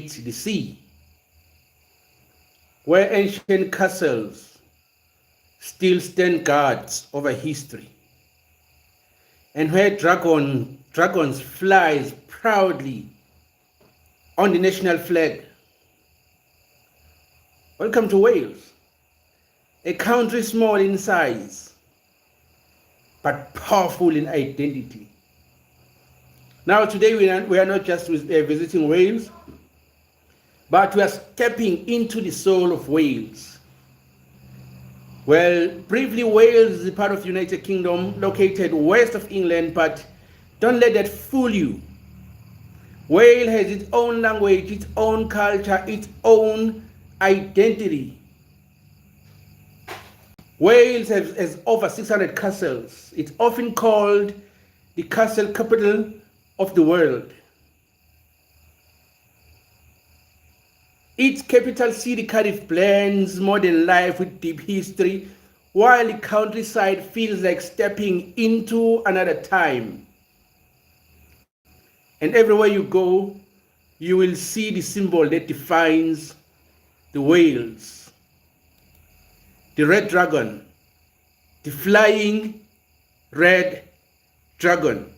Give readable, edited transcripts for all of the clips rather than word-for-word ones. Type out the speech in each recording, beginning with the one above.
meet the sea, where ancient castles still stand guards over history, and where dragons flies proudly on the national flag. Welcome to Wales, a country small in size, but powerful in identity. Now today we are not just visiting Wales, but we are stepping into the soul of Wales. Well, briefly, Wales is a part of the United Kingdom located west of England, but don't let that fool you. Wales has its own language, its own culture, its own identity. Wales has over 600 castles. It's often called the castle capital of the world. Its capital city, Cardiff, blends modern life with deep history, while the countryside feels like stepping into another time. And everywhere you go, you will see the symbol that defines the Wales. The red dragon, the flying red dragon.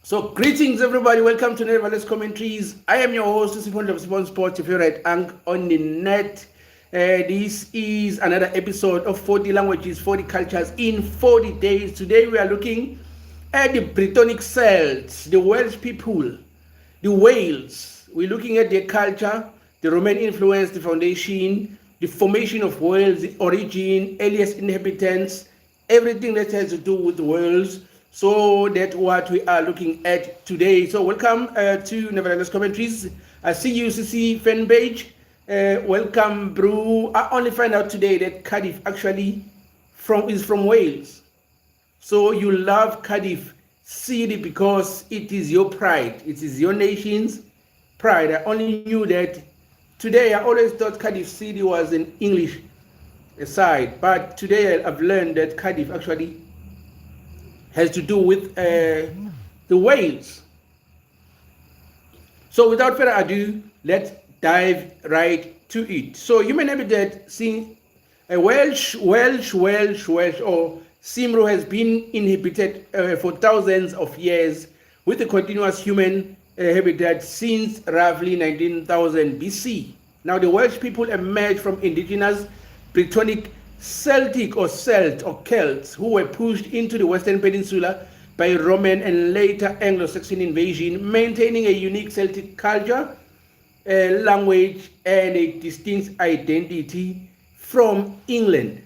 So greetings everybody, welcome to WELSH Commentaries. I am your host, Sipon of Sipon Sports, your favorite anchor on the net. This is another episode of 40 languages, 40 cultures in 40 days. Today we are looking at the Brittonic Celts, the Welsh people, the Wales. We're looking at their culture, the Roman influence, the foundation, the formation of Wales, the origin, earliest inhabitants, everything that has to do with Wales. So that's what we are looking at today. So welcome to WELSH Commentaries. I see you, CC fan page. Welcome, bro. I only find out today that Cardiff actually is from Wales. So you love Cardiff City because it is your pride. It is your nation's pride. I only knew that today. I always thought Cardiff City was an English side, but today I've learned that Cardiff actually has to do with the Wales. So without further ado, let's dive right to it. So human habitat, see, Welsh or Cymru has been inhabited for thousands of years with a continuous human habitat since roughly 19,000 BC. Now the Welsh people emerged from indigenous Brittonic Celtic or Celt or Celts who were pushed into the Western Peninsula by Roman and later Anglo-Saxon invasion, maintaining a unique Celtic culture, language, and a distinct identity from England.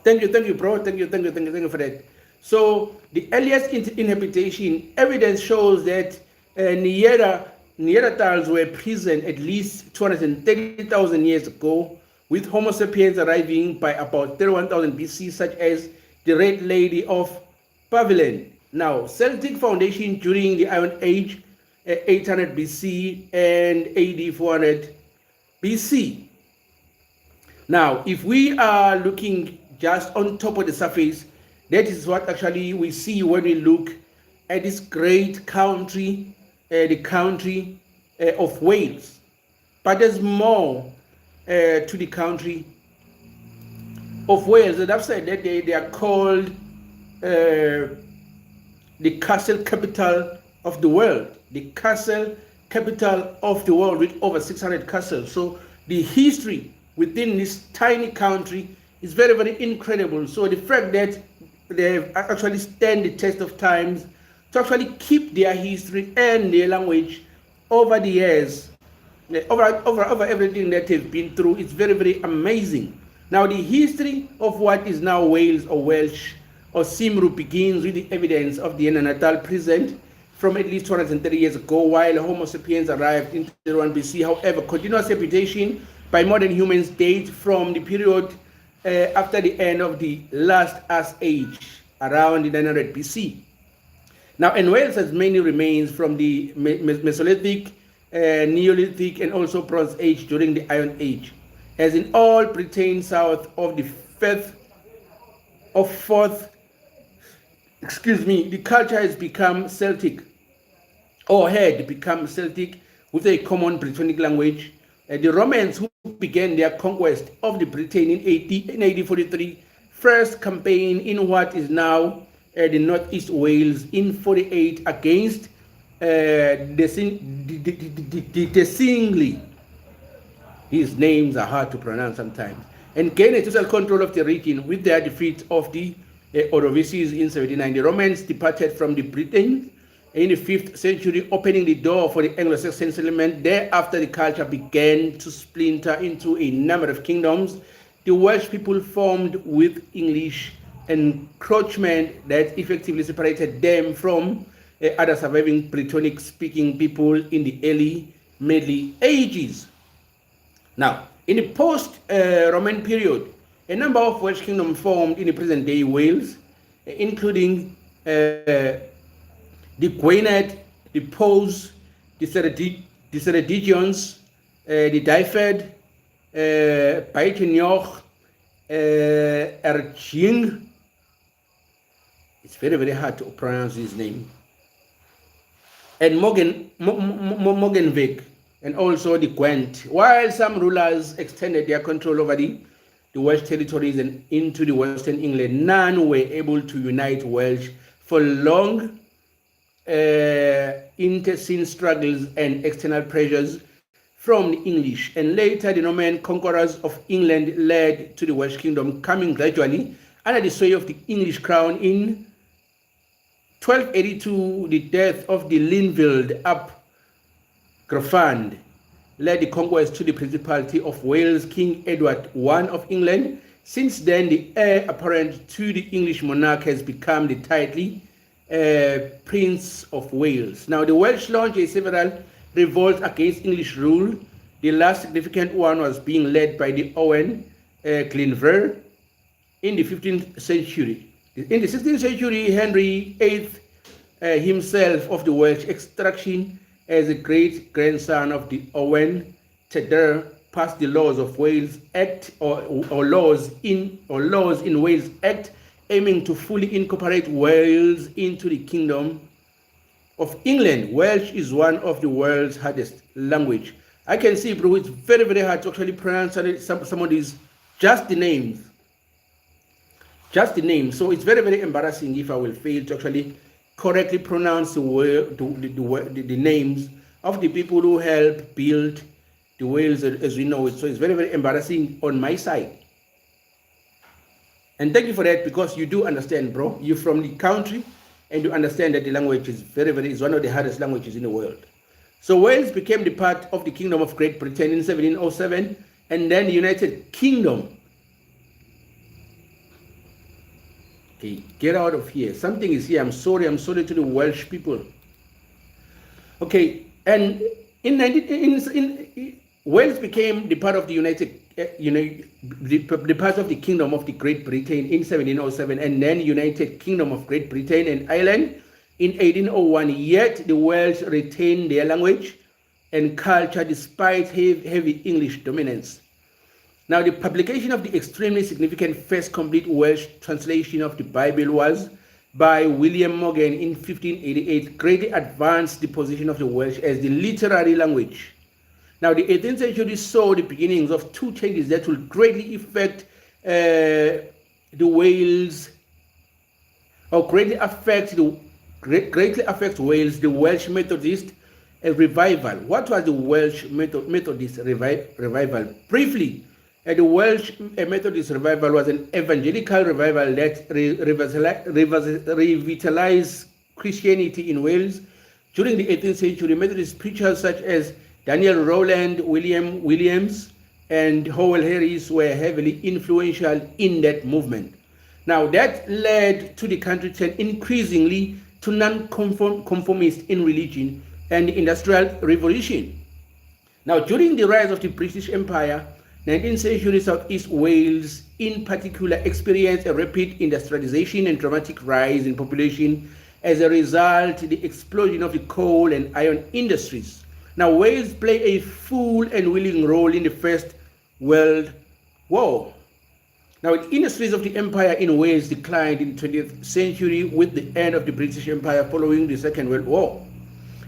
Thank you, bro. Thank you for that. So the earliest inhabitation evidence shows that Neanderthals were present at least 230,000 years ago, with Homo sapiens arriving by about 31,000 BC, such as the Red Lady of Pavilion. Now, Celtic foundation during the Iron Age, 800 BC and AD 400 BC. Now, if we are looking just on top of the surface, that is what actually we see when we look at this great country, the country of Wales. But there's more to the country of Wales. And I've said that they are called the castle capital of the world. The castle capital of the world with over 600 castles. So the history within this tiny country is very, very incredible. So the fact that they actually stand the test of times to actually keep their history and their language over the years, over everything that they've been through, it's very, very amazing. Now, the history of what is now Wales or Welsh or Cymru begins with the evidence of the Neanderthal present from at least 230 years ago, while Homo sapiens arrived in 31 BC. However, continuous habitation by modern humans date from the period after the end of the last Ice Age, around 900 BC. Now, and Wales has many remains from the Mesolithic, Neolithic, and also Bronze Age during the Iron Age. As in all Britain south of the the culture has become Celtic, or had become Celtic, with a common Brittonic language. The Romans, who began their conquest of the Britain in 1843, first campaign in what is now the Northeast Wales in 48 against the Singly. These names are hard to pronounce sometimes, and gained a total control of the region with their defeat of the Orovices in 79. The Romans departed from the Britain in the 5th century, opening the door for the Anglo-Saxon settlement. Thereafter, the culture began to splinter into a number of kingdoms. The Welsh people formed with English encroachment that effectively separated them from other surviving Brittonic-speaking people in the early Middle Ages. Now, in the post-Roman period, a number of Welsh kingdoms formed in the present-day Wales, including the Gwynedd, the Powys, the Ceredigions, the Dyfed, Baethenioch, Erching. It's very, very hard to pronounce his name. And Mogenvik, and also the Gwent. While some rulers extended their control over the Welsh territories and into the Western England, none were able to unite Welsh for long intestine struggles and external pressures from the English. And later, the Norman conquerors of England led to the Welsh kingdom coming gradually under the sway of the English crown. In 1282, the death of the Linfield ap Grafand led the conquest to the Principality of Wales, King Edward I of England. Since then, the heir apparent to the English monarch has become the title Prince of Wales. Now, the Welsh launched several revolts against English rule. The last significant one was being led by the Owen Glenver in the 15th century. In the 16th century, Henry VIII himself of the Welsh extraction, as a great-grandson of the Owen Tedder, passed the Laws of Wales Act or Laws in Wales Act, aiming to fully incorporate Wales into the Kingdom of England. Welsh is one of the world's hardest language. I can see, bro, it's very, very hard to actually pronounce some of these, just the names. Just the names. So it's very, very embarrassing if I will fail to actually correctly pronounce the names of the people who helped build the Wales as we know it. So it's very, very embarrassing on my side. And thank you for that, because you do understand, bro. You're from the country and you understand that the language is is one of the hardest languages in the world. So Wales became the part of the Kingdom of Great Britain in 1707, and then the United Kingdom. Okay, get out of here. Something is here. I'm sorry to the Welsh people. Okay, and Wales became the part of the the part of the Kingdom of the Great Britain in 1707, and then United Kingdom of Great Britain and Ireland in 1801. Yet the Welsh retained their language and culture despite heavy English dominance. Now, the publication of the extremely significant first complete Welsh translation of the Bible was by William Morgan in 1588, greatly advanced the position of the Welsh as the literary language. Now, the 18th century saw the beginnings of two changes that will greatly affect greatly affect Wales. The Welsh Methodist revival. What was the Welsh Methodist revival? Briefly, the Welsh Methodist revival was an evangelical revival that revitalized Christianity in Wales. During the 18th century, Methodist preachers such as Daniel Rowland, William Williams, and Howell Harris were heavily influential in that movement. Now, that led to the country turn increasingly to non-conformist in religion and the Industrial Revolution. Now, during the rise of the British Empire, 19th century Southeast Wales in particular experienced a rapid industrialization and dramatic rise in population. As a result, the explosion of the coal and iron industries. Now, Wales played a full and willing role in the First World War. Now, the industries of the empire in Wales declined in the 20th century with the end of the British Empire following the Second World War.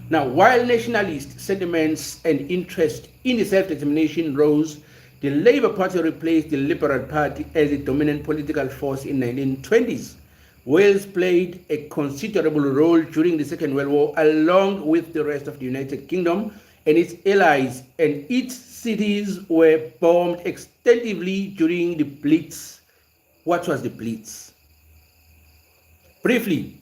Now, while nationalist sentiments and interest in self-determination rose, the Labour Party replaced the Liberal Party as a dominant political force in the 1920s. Wales played a considerable role during the Second World War, along with the rest of the United Kingdom and its allies, and its cities were bombed extensively during the Blitz. What was the Blitz? Briefly,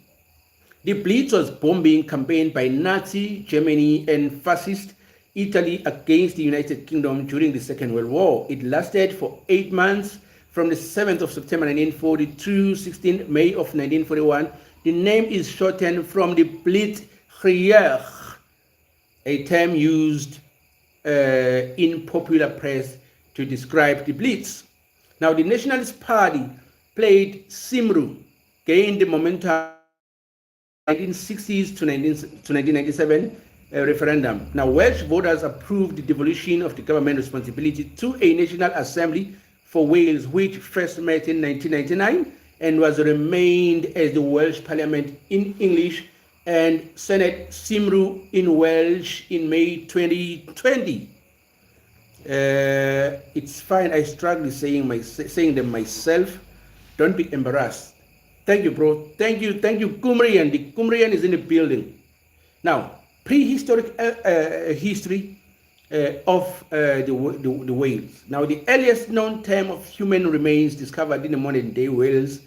the Blitz was bombing campaign by Nazi Germany and fascist Italy against the United Kingdom during the Second World War. It lasted for 8 months, from the 7th of September 1940 to 16th May of 1941. The name is shortened from the Blitzkrieg, a term used in popular press to describe the Blitz. Now, the Nationalist Party played Cymru, gained momentum 1960s to 1997 referendum. Now, Welsh voters approved the devolution of the government responsibility to a National Assembly for Wales, which first met in 1999 and was remained as the Welsh Parliament in English and Senate Cymru in Welsh in May 2020. It's fine. I struggle saying them myself. Don't be embarrassed. Thank you, bro. Thank you, Cumbrian. The Cumbrian is in the building. Now, prehistoric history of the Wales. Now, the earliest known term of human remains discovered in the modern-day Wales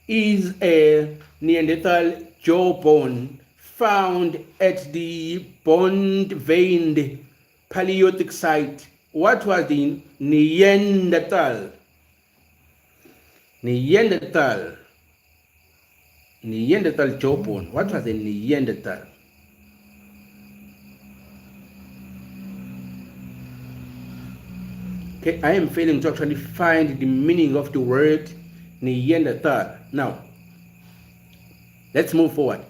is a Neanderthal jawbone found at the bone-veined Paleolithic site. What was the Neanderthal? Neanderthal jawbone. What was a Neanderthal? Okay, I am failing to actually find the meaning of the word Neanderthal. Now, let's move forward.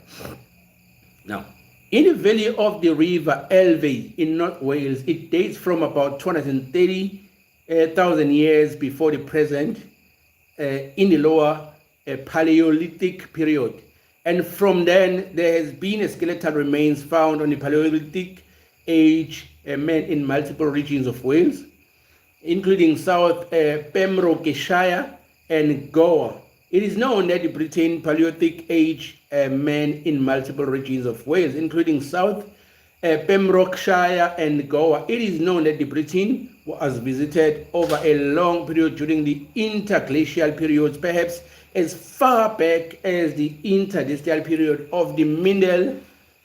Now, in the valley of the river Elve in North Wales, it dates from about 230,000 years before the present in the lower Paleolithic period. And from then, there has been a skeletal remains found on the Paleolithic age men in multiple regions of Wales, including South Pembrokeshire and Gower. It is known that the Britain Paleolithic age men in multiple regions of Wales, including South Pembrokeshire and Gower. It is known that the Britain was visited over a long period during the interglacial periods, perhaps as far back as the interdistial period of the Middle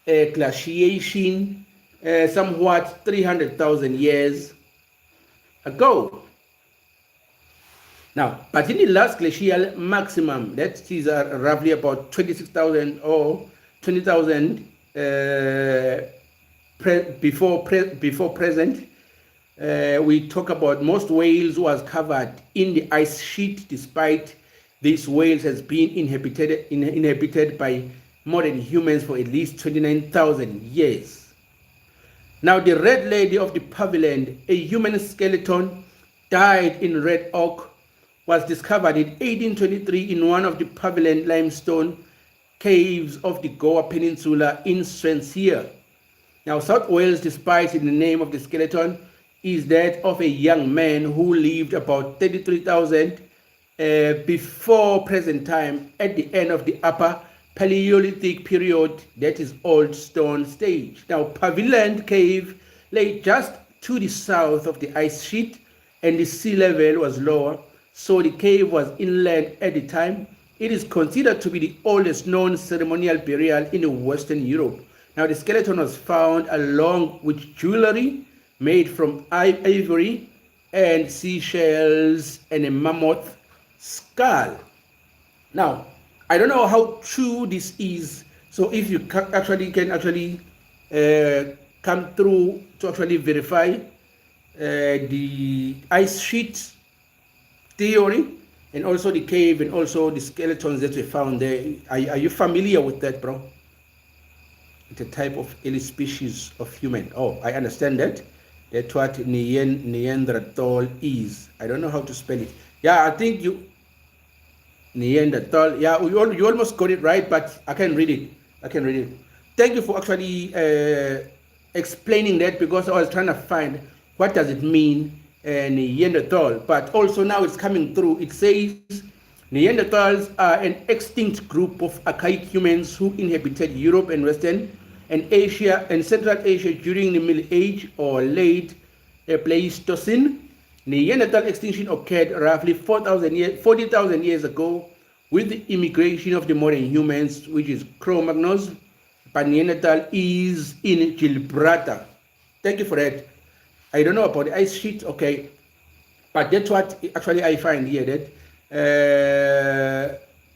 glaciation, somewhat 300,000 years ago. Now, but in the last glacial maximum, that is roughly about 26,000 or 20,000 before present, we talk about most Wales was covered in the ice sheet. Despite this, Wales has been inhabited by modern humans for at least 29,000 years. Now, the Red Lady of the Pavilion, a human skeleton, died in Red Oak, was discovered in 1823 in one of the Pavilion limestone caves of the Gower Peninsula in Swansea. Now, South Wales, despite the name of the skeleton, is that of a young man who lived about 33,000 before present time at the end of the Upper Paleolithic period, that is Old Stone Stage. Now, Pavilion Cave lay just to the south of the ice sheet and the sea level was lower, so the cave was inland at the time. It is considered to be the oldest known ceremonial burial in Western Europe. Now, the skeleton was found along with jewelry made from ivory and seashells and a mammoth skull. Now, I don't know how true this is, so if you can actually come through to actually verify the ice sheet theory and also the cave and also the skeletons that were found there. Are you familiar with that, bro? It's a type of early species of human. Oh, I understand that. That's what Neanderthal is. I don't know how to spell it. Yeah, I think you Neanderthal. Yeah, you almost got it right, but I can read it. thank you for actually explaining that, because I was trying to find what does it mean Neanderthal. But also now it's coming through. It says Neanderthals are an extinct group of archaic humans who inhabited Europe and Western and Asia and Central Asia during the Middle Age or late Pleistocene. Neanderthal extinction occurred roughly 40,000 years ago with the immigration of the modern humans, which is Cro-Magnons, but Neanderthal is in Gibraltar. Thank you for that. I don't know about the ice sheet, okay, but that's what actually I find here, that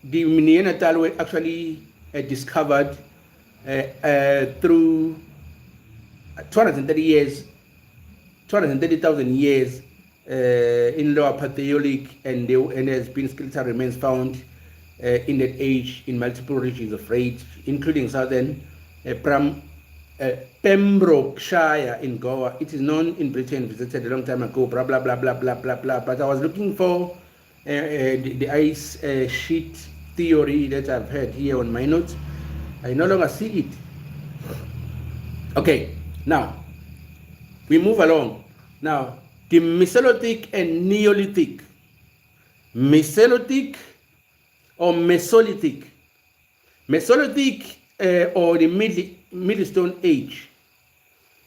the Neanderthal were actually discovered through 230,000 years in Lower Paleolithic, and has been skeletal remains found in that age in multiple regions of Rate, including southern Pembrokeshire in Goa. It is known in Britain, visited a long time ago, blah, blah, blah, blah, blah, blah, blah. But I was looking for the ice sheet theory that I've heard here on my notes. I no longer see it. Okay, now we move along. Now, the Mesolithic and Neolithic. Mesolithic or Mesolithic. Mesolithic or the Middle Stone Age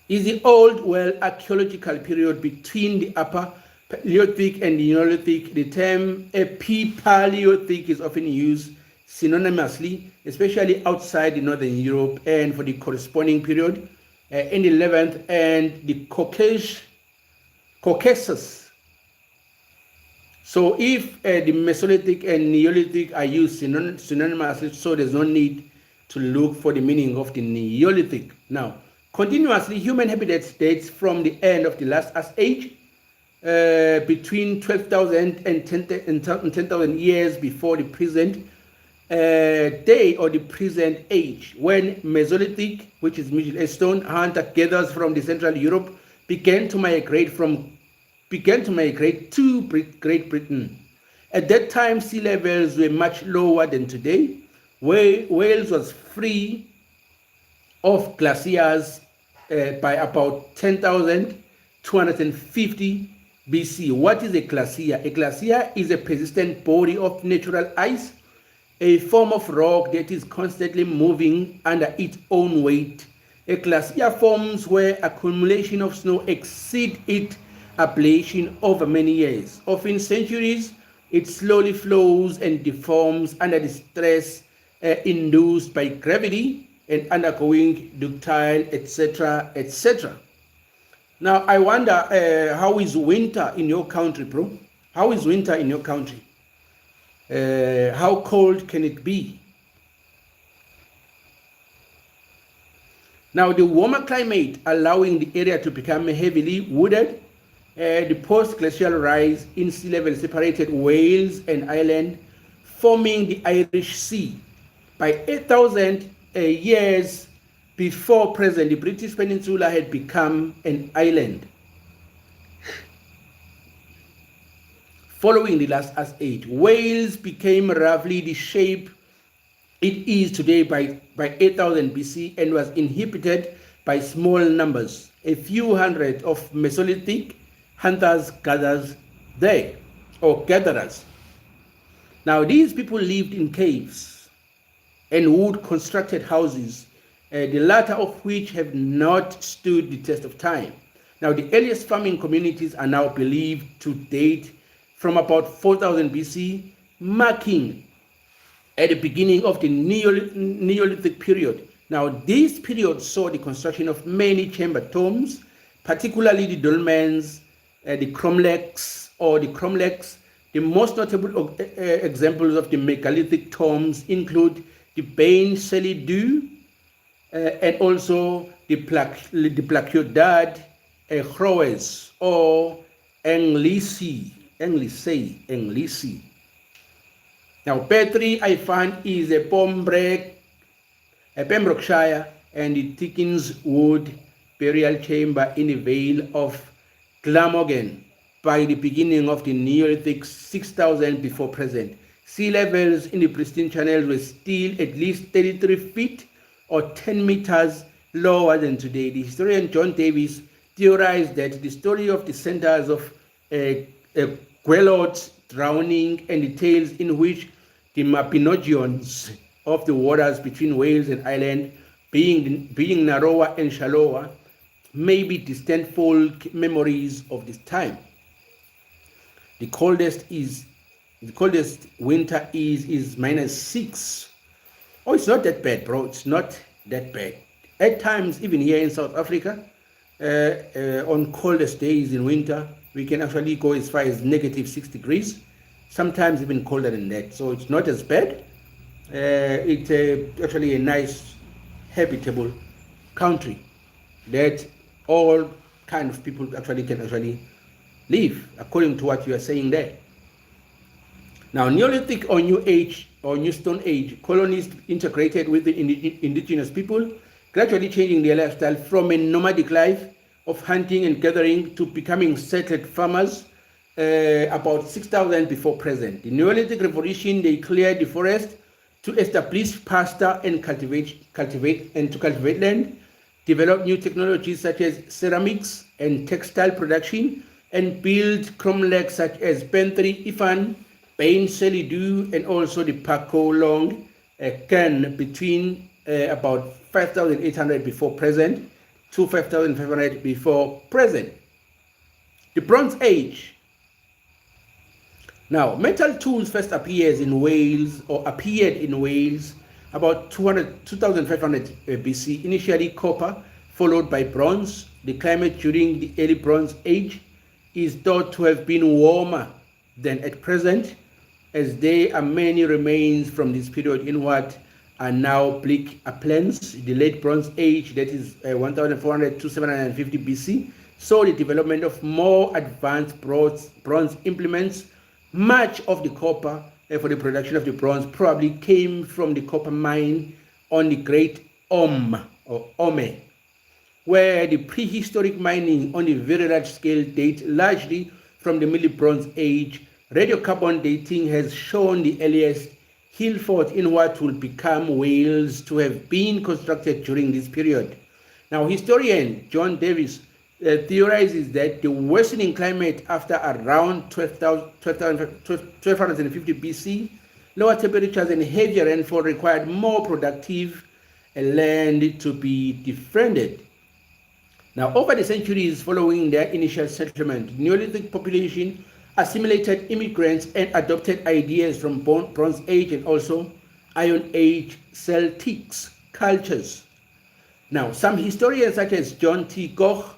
is the old world archaeological period between the Upper Paleolithic and the Neolithic. The term Epipaleolithic is often used synonymously, especially outside the Northern Europe, and for the corresponding period in the Levant and the Caucasus. So if the Mesolithic and Neolithic are used synonymously, so there's no need to look for the meaning of the Neolithic. Now, continuously, human habitats dates from the end of the last ice age, between 12,000 and 10,000 years before the present day or the present age, when Mesolithic, which is Middle Stone, hunter-gatherers from the Central Europe began to migrate to Great Britain. At that time, sea levels were much lower than today. Wales was free of glaciers by about 10,250 BC. What is a glacier? A glacier is a persistent body of natural ice, a form of rock that is constantly moving under its own weight. A glacier forms where accumulation of snow exceeds its ablation over many years. Often centuries, it slowly flows and deforms under the stress induced by gravity and undergoing ductile, etc., etc. Now, I wonder, how is winter in your country, bro? How is winter in your country? How cold can it be? Now, the warmer climate allowing the area to become heavily wooded, the post-glacial rise in sea level separated Wales and Ireland, forming the Irish Sea. By 8,000 years before present, the British Peninsula had become an island. Following the last ice age, Wales became roughly the shape it is today by 8,000 BC and was inhabited by small numbers, a few hundred of Mesolithic hunters-gatherers there, or gatherers. Now, these people lived in caves and wood-constructed houses, the latter of which have not stood the test of time. Now, the earliest farming communities are now believed to date from about 4,000 BC, marking at the beginning of the Neolithic period. Now, this period saw the construction of many chamber tombs, particularly the dolmens, the cromlechs. The most notable examples of the megalithic tombs include the Bain Selidu and also the Placiodad Chroes or Anglisi. Now, Petri, I find, is a Pembrokeshire, and the Tickins Wood burial chamber in the Vale of Glamorgan by the beginning of the Neolithic 6,000 before present. Sea levels in the pristine channels were still at least 33 feet or 10 meters lower than today. The historian John Davis theorized that the story of the centers of Guelot drowning and the tales in which the Mabinogions of the waters between Wales and Ireland being narrower and shallower may be distant folk memories of this time. The coldest winter is -6. Oh, it's not that bad, bro. It's not that bad. At times, even here in South Africa, on coldest days in winter, we can actually go as far as -6 degrees, sometimes even colder than that. So it's not as bad. It's actually a nice, habitable country that all kind of people can live, according to what you are saying there. Now, Neolithic or New Age or New Stone Age colonies integrated with the indigenous people, gradually changing their lifestyle from a nomadic life of hunting and gathering to becoming settled farmers about 6,000 before present. The Neolithic Revolution, they cleared the forest to establish pasture and cultivate land, develop new technologies such as ceramics and textile production, and build cromlechs such as Penthry, Ifan, Bain, Selidu, and also the Paco Long Can between about 5,800 before present to 5,500 before present. The Bronze Age. Now, metal tools first appeared in Wales about 2,500 BC. Initially copper, followed by bronze. The climate during the early Bronze Age is thought to have been warmer than at present, as there are many remains from this period in what are now bleak uplands. The late Bronze Age, that is 1,400 to 750 BC, saw the development of more advanced bronze implements. Much of the copper for the production of the bronze probably came from the copper mine on the Great Ome, where the prehistoric mining on a very large scale dates largely from the Middle Bronze Age. Radiocarbon dating has shown the earliest hill fort in what will become Wales to have been constructed during this period. Now, historian John Davis theorizes that the worsening climate after around 1250 BC, lower temperatures and heavier rainfall required more productive land to be defended. Now, over the centuries following their initial settlement, the Neolithic population assimilated immigrants and adopted ideas from Bronze Age and also Iron Age Celtic cultures. Now, some historians such as John T. Goch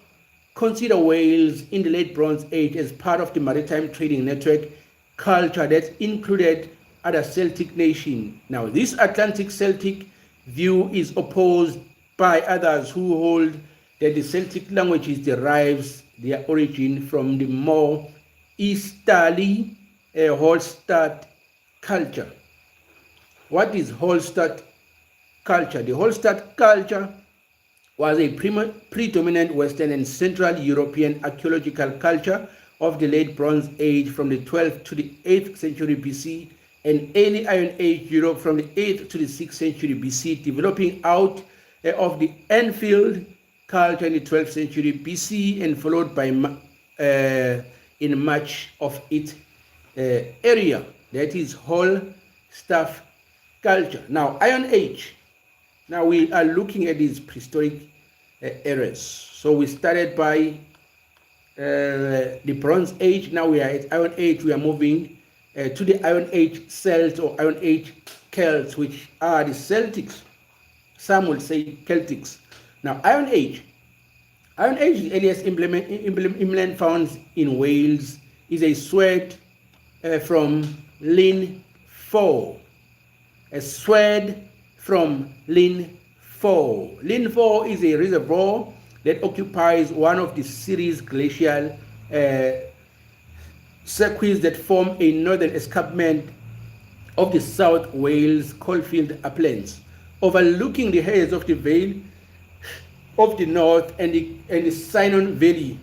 consider Wales in the late Bronze Age as part of the maritime trading network culture that included other Celtic nations. Now, this Atlantic Celtic view is opposed by others who hold that the Celtic languages derives their origin from the more easterly Hallstatt culture. What is Hallstatt culture? The Hallstatt culture was a predominant Western and Central European archaeological culture of the late Bronze Age from the 12th to the 8th century BC and early Iron Age Europe from the 8th to the 6th century BC, developing out of the Enfield culture in the 12th century BC and followed by in much of its area, that is Hallstatt culture. Now, Iron Age. Now we are looking at these prehistoric eras. So we started by the Bronze Age. Now we are at Iron Age. We are moving to the Iron Age Celts or Iron Age Celts, which are the Celtics. Some will say Celtics. Now, Iron Age. Iron Age, the earliest implement found in Wales, is a sword from Llyn Fawr. A sword from Llyn Fawr. Llyn Fawr is a reservoir that occupies one of the series glacial circuits that form a northern escarpment of the South Wales coalfield uplands, overlooking the hills of the Vale of the North and the Cynon Valley,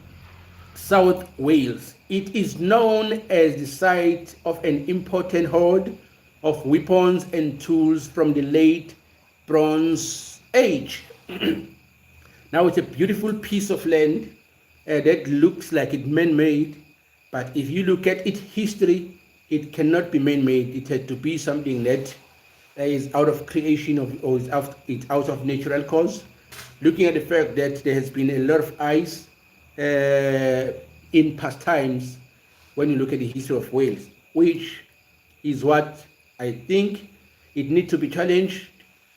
South Wales. It is known as the site of an important hoard of weapons and tools from the late Bronze age. Now it's a beautiful piece of land that looks like it's man-made, but if you look at its history, it cannot be man-made. It had to be something that is out of creation or it's out of natural cause. Looking at the fact that there has been a lot of ice in past times when you look at the history of Wales, which is what I think it needs to be challenged.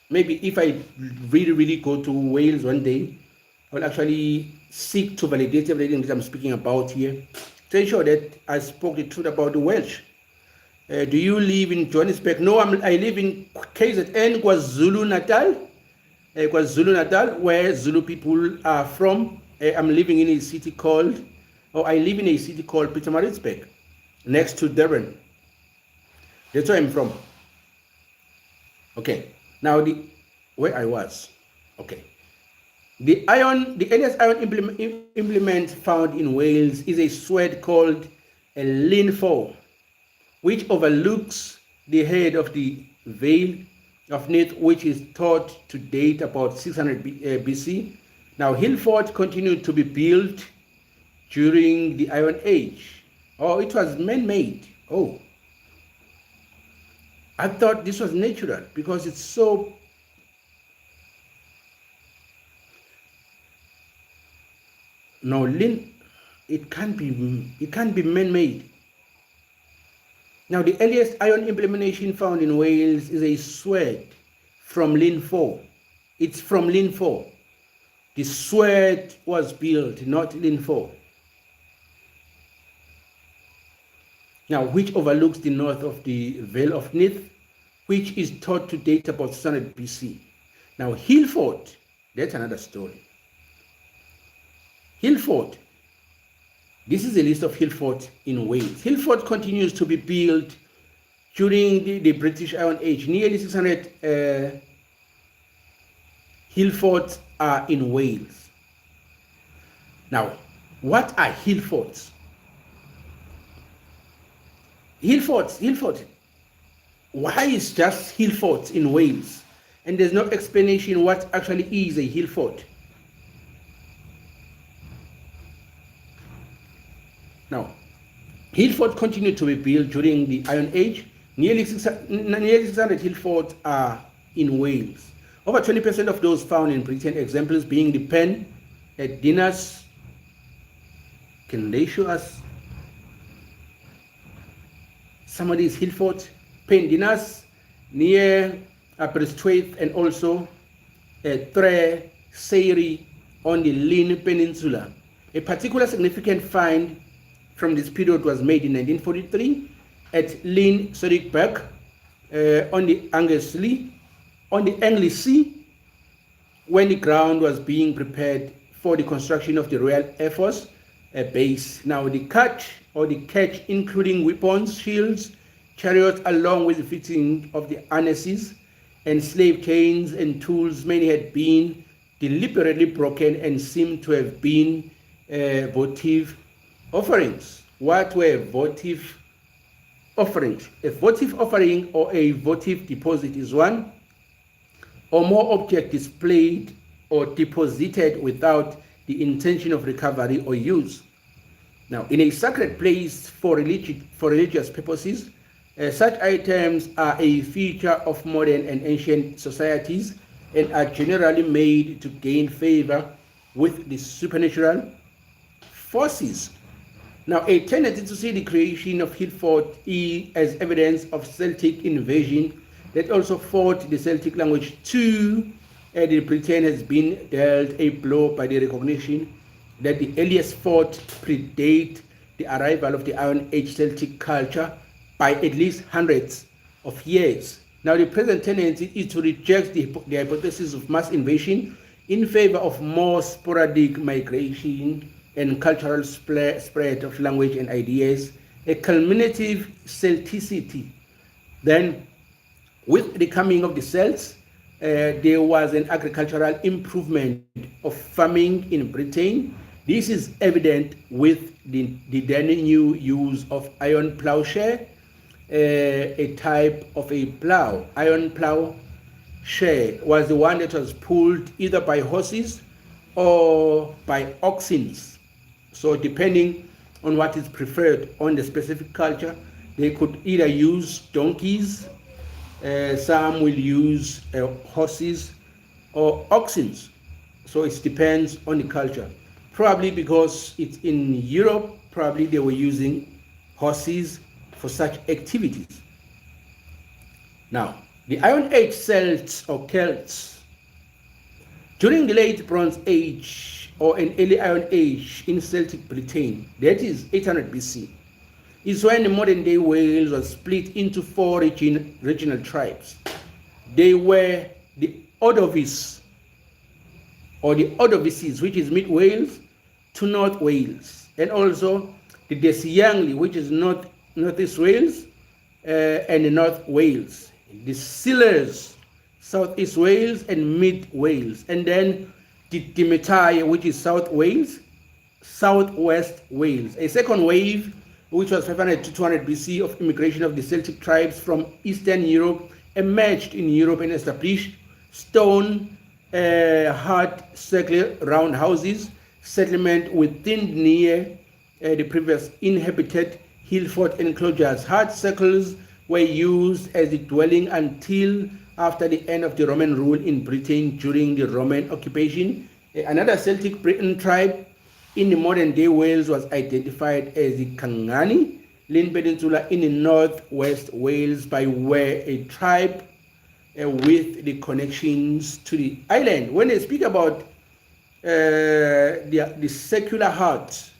Maybe if I really go to Wales one day, I'll actually seek to validate everything that I'm speaking about here to ensure that I spoke the truth about the Welsh. Do you live in Johannesburg? No, I live in KZN, KwaZulu Natal, where Zulu people are from. I'm living in a city called, I live in a city called Pietermaritzburg, next to Durban. That's where I'm from. Okay, now where I was. Okay, the earliest iron implement found in Wales is a sword called a linfo, which overlooks the head of the Vale of Neath, which is thought to date about 600 BC. Now, Hillfort continued to be built during the Iron Age. Oh, it was man-made. Oh, I thought this was natural because it's so. No, it can't be man-made. Now, the earliest iron implementation found in Wales is a sword from linfo. It's from linfo. The sword was built, not linfo. Now, which overlooks the north of the Vale of Neath, which is thought to date about 600 BC. Now, Hillfort, that's another story. Hillfort. This is a list of Hillfort in Wales. Hillfort continues to be built during the British Iron Age. Nearly 600 Hillforts are in Wales. Now, what are Hillforts? Hillfort. Why is just Hillforts in Wales? And there's no explanation what actually is a Hillfort. Now, Hillfort continued to be built during the Iron Age. Nearly 600 Hillforts are in Wales. Over 20% of those found in Britain, examples being the Pen at Dinas. Can they show us some of these Hillforts? Pen Dinas, near Aberystwyth, and also Tre Seyri on the Llyn Peninsula. A particular significant find from this period was made in 1943 at Llyn Sodikberg on the Anglesey, when the ground was being prepared for the construction of the Royal Air Force base. Now, the catch, including weapons, shields, chariots, along with the fitting of the harnesses and slave chains and tools, many had been deliberately broken and seemed to have been votive offerings. What were votive offerings? A votive offering or a votive deposit is one or more objects displayed or deposited without the intention of recovery or use. Now, in a sacred place for religious purposes, such items are a feature of modern and ancient societies and are generally made to gain favor with the supernatural forces. Now, a tendency to see the creation of Hillfort as evidence of Celtic invasion that also fought the Celtic language too, the Britain has been dealt a blow by the recognition that the earliest fort predate the arrival of the Iron Age Celtic culture by at least hundreds of years. Now, the present tendency is to reject the hypothesis of mass invasion in favor of more sporadic migration and cultural spread of language and ideas, a culminative Celticity. Then, with the coming of the Celts, there was an agricultural improvement of farming in Britain. This is evident with the then new use of iron plowshare, a type of a plow. Iron plow share was the one that was pulled either by horses or by oxen. So depending on what is preferred on the specific culture, they could either use donkeys, some will use horses or oxen. So it depends on the culture. Probably because it's in Europe, probably they were using horses for such activities. Now, the Iron Age Celts or Celts, during the late Bronze Age or an early Iron Age in Celtic Britain, that is 800 BC, is when the modern day Wales was split into four regional tribes. They were the Ordovis or the Ordovices, which is mid Wales to North Wales, and also the Desiangli, which is Northeast Wales and the North Wales, the Sealers, Southeast Wales and mid Wales, and then the Dimitai, which is South Wales, Southwest Wales. A second wave, which was 500 to 200 BC, of immigration of the Celtic tribes from Eastern Europe emerged in Europe and established stone hut circular round houses settlement within near the previous inhabited hill fort enclosures. Hut circles were used as the dwelling until after the end of the Roman rule in Britain during the Roman occupation. Another Celtic Britain tribe in the modern day Wales was identified as the Kangani Lynn Peninsula in the northwest Wales by where a tribe with the connections to the island. When they speak about the secular hut,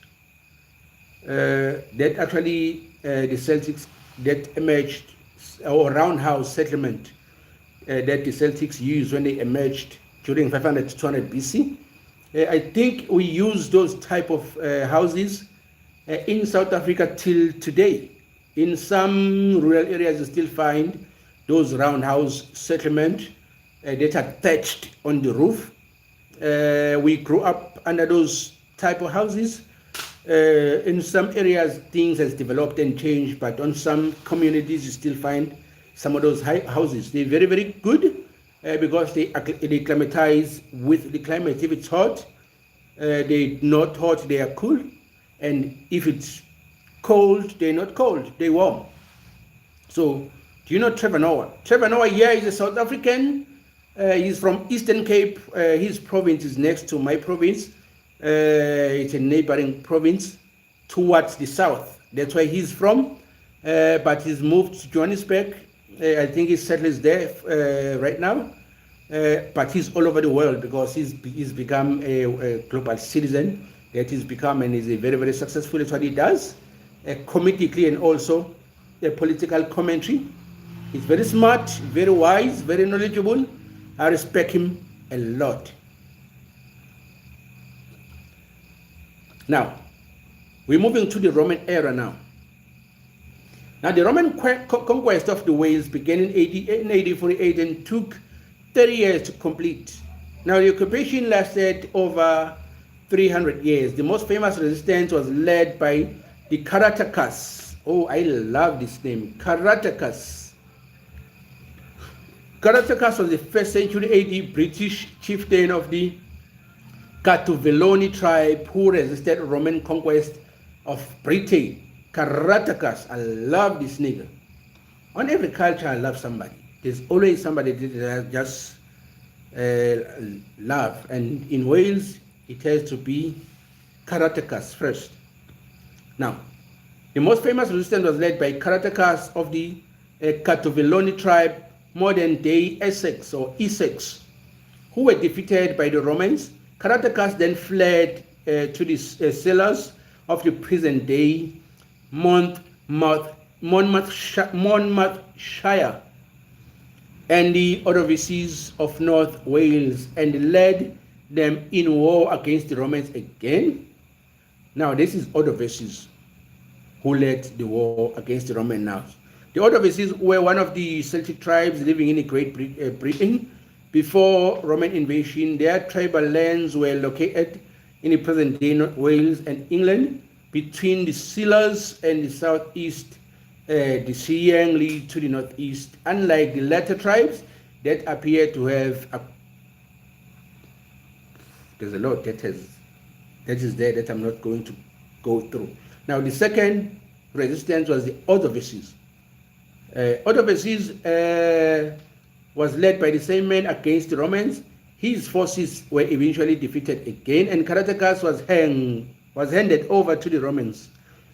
that actually the Celtics that emerged, or roundhouse settlement that the Celtics used when they emerged during 500 to 200 BC. I think we use those type of houses in South Africa till today. In some rural areas, you still find those roundhouse settlement that are thatched on the roof. We grew up under those type of houses. In some areas, things has developed and changed, but on some communities, you still find some of those houses. They're very, very good because they acclimatize with the climate. If it's hot, they're not hot, they are cool. And if it's cold, they're not cold, they're warm. So, do you know Trevor Noah? Trevor Noah here is a South African. He's from Eastern Cape. His province is next to my province. It's a neighboring province towards the south. That's where he's from. But he's moved to Johannesburg. I think he settles there right now. But he's all over the world because he's become a global citizen that he's become, and is a very, very successful. That's what he does, comedically and also a political commentary. He's very smart, very wise, very knowledgeable. I respect him a lot. Now, we're moving to the Roman era now. Now, the Roman conquest of the Wales began in AD 48 and took 30 years to complete. Now, the occupation lasted over 300 years. The most famous resistance was led by the Caractacus. Oh, I love this name, Caractacus. Caractacus was the 1st century AD British chieftain of the Catuvellauni tribe who resisted Roman conquest of Britain. Caractacus, I love this nigga. On every culture, I love somebody. There's always somebody that I just love. And in Wales, it has to be Caractacus first. Now, the most famous resistance was led by Caractacus of the Catuvellauni tribe, modern day Essex or Essex, who were defeated by the Romans. Caractacus then fled to the cellars of the present day Monmouthshire and the Ordovices of North Wales, and led them in war against the Romans again. Now, this is Ordovices who led the war against the Romans now. The Ordovices were one of the Celtic tribes living in Great Britain before Roman invasion. Their tribal lands were located in the present-day North Wales and England, between the Sealers and the southeast, the Siangli to the northeast. Unlike the latter tribes, that appear to have there's a lot that is there that I'm not going to go through. Now, the second resistance was the Ordovices. Ordovices was led by the same man against the Romans. His forces were eventually defeated again, and Caractacus was handed over to the Romans.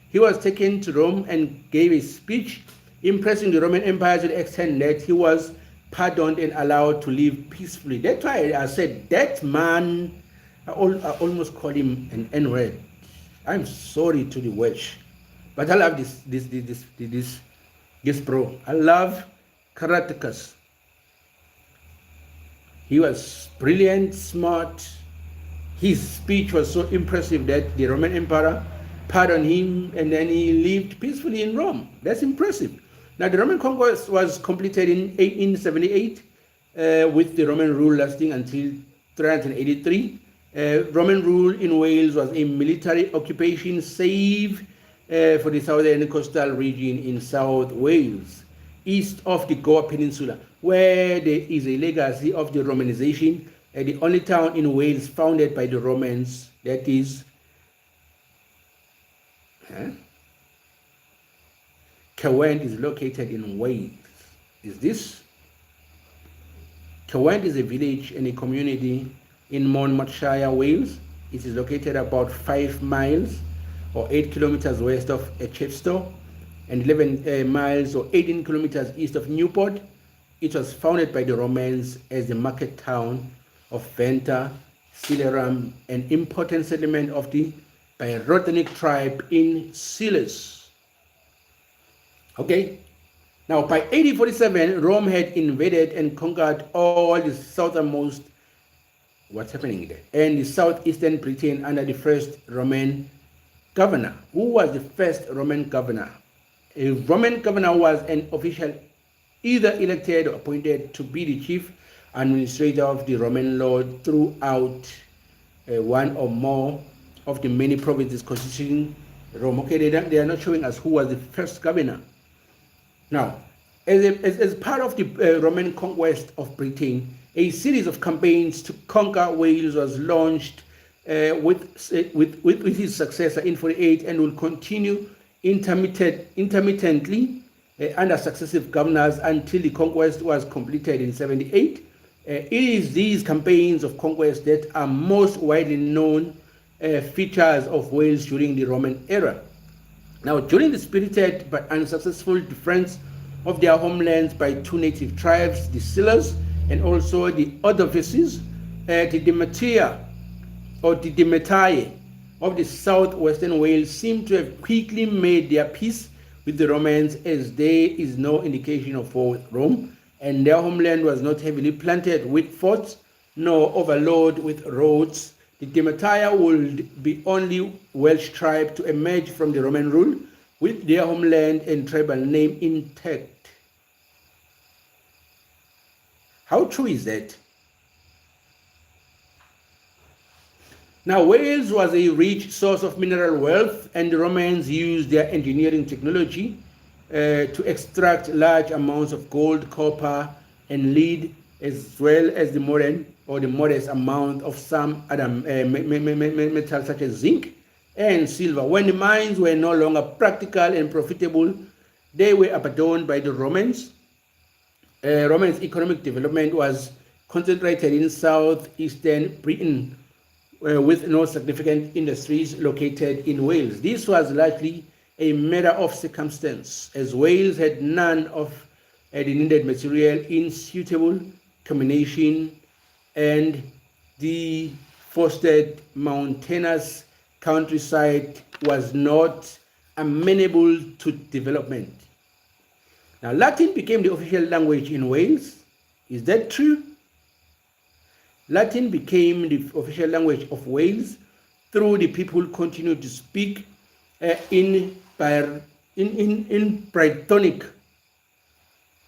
He was taken to Rome and gave a speech impressing the Roman Empire to the extent that he was pardoned and allowed to live peacefully. That's why I said that man, I almost call him an N-word. I'm sorry to the Welsh, but I love this bro. I love Caractacus. He was brilliant, smart. His speech was so impressive that the Roman Emperor pardoned him, and then he lived peacefully in Rome. That's impressive. Now, the Roman conquest was completed in 1878 with the Roman rule lasting until 383. Roman rule in Wales was a military occupation, save for the southern coastal region in South Wales, east of the Goa Peninsula, where there is a legacy of the Romanization. The only town in Wales founded by the Romans, that is Caerwent, is located in Wales. Caerwent is a village and a community in Monmouthshire, Wales. It is located about 5 miles or 8 kilometers west of Chepstow and 11 miles or 18 kilometers east of Newport. It was founded by the Romans as the market town of Venta, Celerum, an important settlement of the Byrotenic tribe in Siles. Okay, now by 1847, Rome had invaded and conquered all the southernmost, what's happening there, and the southeastern Britain under the first Roman governor. Who was the first Roman governor? A Roman governor was an official either elected or appointed to be the chief administrator of the Roman law throughout one or more of the many provinces constituting Rome. Okay, they are not showing us who was the first governor. Now, as part of the Roman conquest of Britain, a series of campaigns to conquer Wales was launched with his successor in 48 and will continue intermittently under successive governors until the conquest was completed in 78. It is these campaigns of conquest that are most widely known features of Wales during the Roman era. Now, during the spirited but unsuccessful defense of their homelands by 2 native tribes, the Silures and also the Ordovices, the Demetia or the Demetai of the southwestern Wales seem to have quickly made their peace with the Romans, as there is no indication of war with Rome, and their homeland was not heavily planted with forts nor overloaded with roads. The Demetia would be only Welsh tribe to emerge from the Roman rule with their homeland and tribal name intact. How true is that? Now, Wales was a rich source of mineral wealth, and the Romans used their engineering technology to extract large amounts of gold, copper, and lead, as well as the modest amount of some other metals such as zinc and silver. When the mines were no longer practical and profitable, they were abandoned by the Romans. Romans' economic development was concentrated in southeastern Britain, with no significant industries located in Wales. This was largely a matter of circumstance, as Wales had none of the needed material in suitable combination, and the forested mountainous countryside was not amenable to development. Now, Latin became the official language in Wales. Is that true? Latin became the official language of Wales, through the people continued to speak in Brythonic.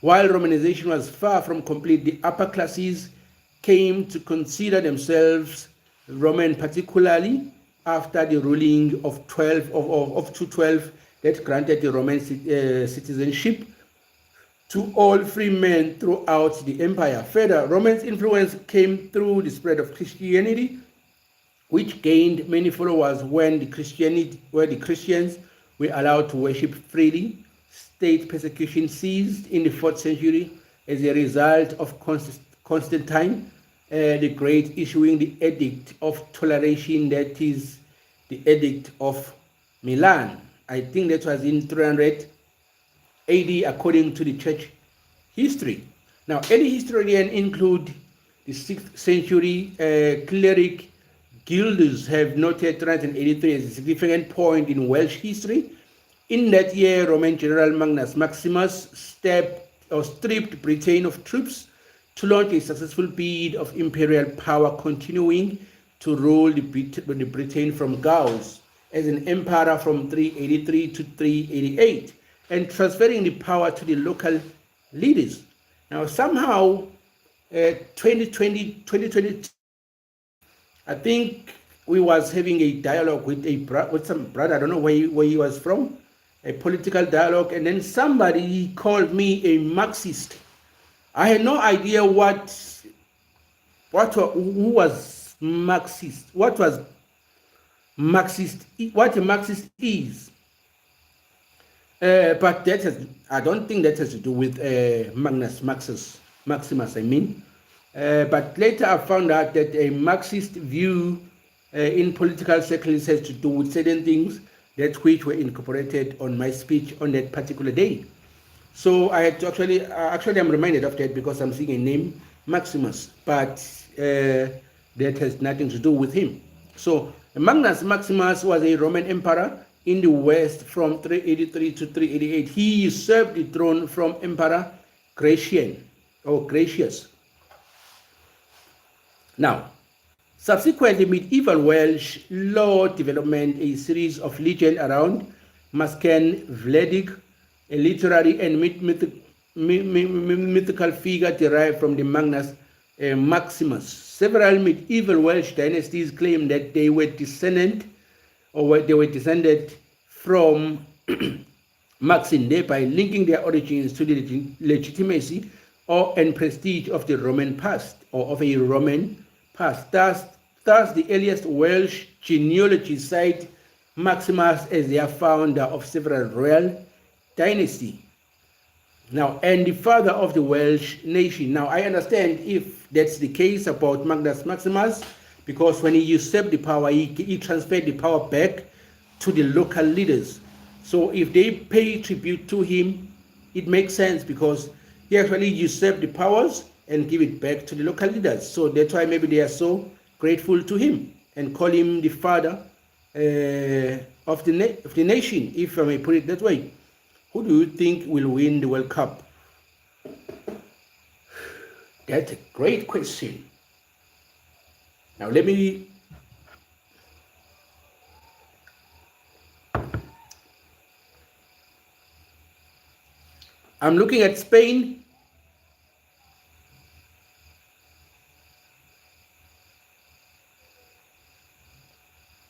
While Romanization was far from complete, the upper classes came to consider themselves Roman, particularly after the ruling of 212 that granted the Roman citizenship to all free men throughout the empire. Further, Roman's influence came through the spread of Christianity, which gained many followers when the Christians were allowed to worship freely. State persecution ceased in the 4th century as a result of Constantine the Great issuing the Edict of Toleration, that is the Edict of Milan. I think that was in 300 AD according to the church history. Now, early historians include the 6th century cleric guilds have noted 383 as a significant point in Welsh history. In that year, Roman General Magnus Maximus stripped Britain of troops to launch a successful bid of imperial power, continuing to rule the Britain from Gauls as an emperor from 383 to 388, and transferring the power to the local leaders. Now, somehow, 2020, I think we was having a dialogue with some brother. I don't know where he was from, a political dialogue, and then somebody called me a Marxist. I had no idea who was Marxist, what a Marxist is. But I don't think that has to do with Maximus. I mean. But later I found out that a Marxist view in political circles has to do with certain things which were incorporated on my speech on that particular day. So I had to actually I'm reminded of that because I'm seeing a name, Maximus, but that has nothing to do with him. So Magnus Maximus was a Roman emperor in the West from 383 to 388. He usurped the throne from Emperor Gratius. Now, subsequently, medieval Welsh law development a series of legends around Masken Wledig, a literary and mythical figure derived from the Magnus Maximus. Several medieval Welsh dynasties claim that they were descended from Maxim, thereby linking their origins to the legitimacy and prestige of the Roman past, or of a Roman past. Thus, the earliest Welsh genealogies cite Maximus as their founder of several royal dynasties. Now, and the father of the Welsh nation. Now, I understand if that's the case about Magnus Maximus, because when he usurped the power, he transferred the power back to the local leaders. So if they pay tribute to him, it makes sense because he actually usurped the powers and give it back to the local leaders. So that's why maybe they are so grateful to him and call him the father of the nation, if I may put it that way. Who do you think will win the World Cup? That's a great question. Now let me I'm looking at Spain.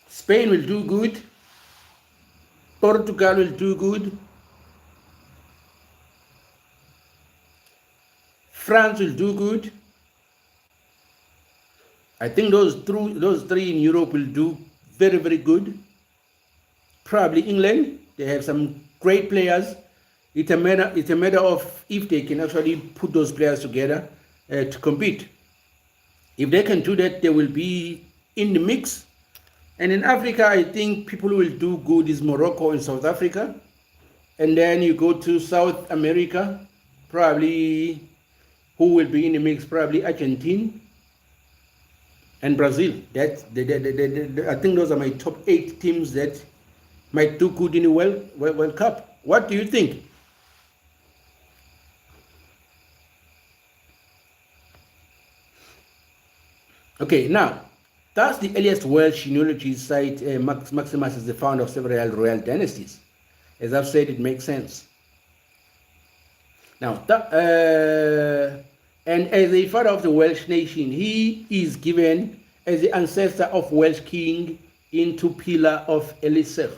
Spain will do good. Portugal will do good. France will do good. I think those three in Europe will do very, very good. Probably England. They have some great players. It's a matter of if they can actually put those players together to compete. If they can do that, they will be in the mix. And in Africa, I think people who will do good is Morocco and South Africa. And then you go to South America, probably who will be in the mix? Probably Argentina and Brazil. I think those are my top 8 teams that might do good in the World Cup. What do you think? Okay, now, that's the earliest Welsh genealogies cite Maximus as the founder of several royal dynasties. As I've said, it makes sense. Now, and as a father of the Welsh nation, he is given as the ancestor of Welsh king into Pillar of Elisir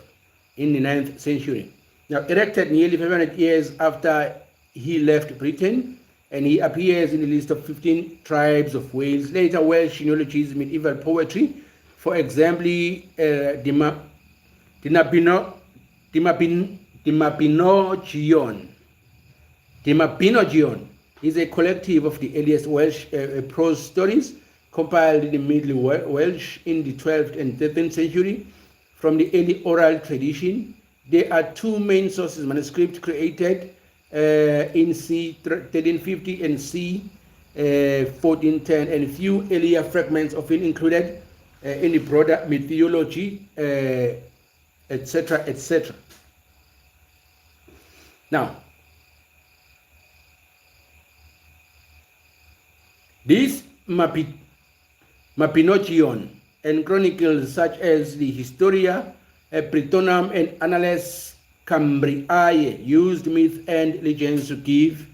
in the 9th century. Now, erected nearly 500 years after he left Britain, and he appears in the list of 15 tribes of Wales. Later Welsh genealogies, medieval poetry, for example, the Mabinogion is a collective of the earliest Welsh prose stories compiled in the Middle Welsh in the 12th and 13th century from the early oral tradition. There are two main sources, manuscripts created in C 1350 and C 1410, and few earlier fragments often included in the broader mythology, etc., etc. Now, this Mabinogion and chronicles such as the Historia Britonum and Annales Cambriae used myth and legends to give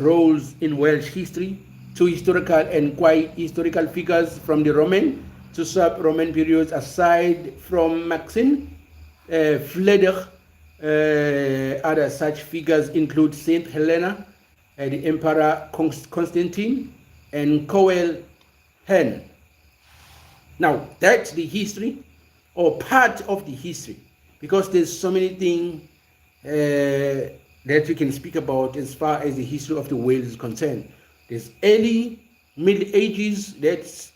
roles in Welsh history to historical and quasi-historical figures from the Roman to sub-Roman periods. Aside from Maxine, Fleder, other such figures include Saint Helena, the Emperor Constantine, and Coel Hen. Now, that's the history, or part of the history, because there's so many things that we can speak about as far as the history of the Wales is concerned. There's early Middle Ages, that's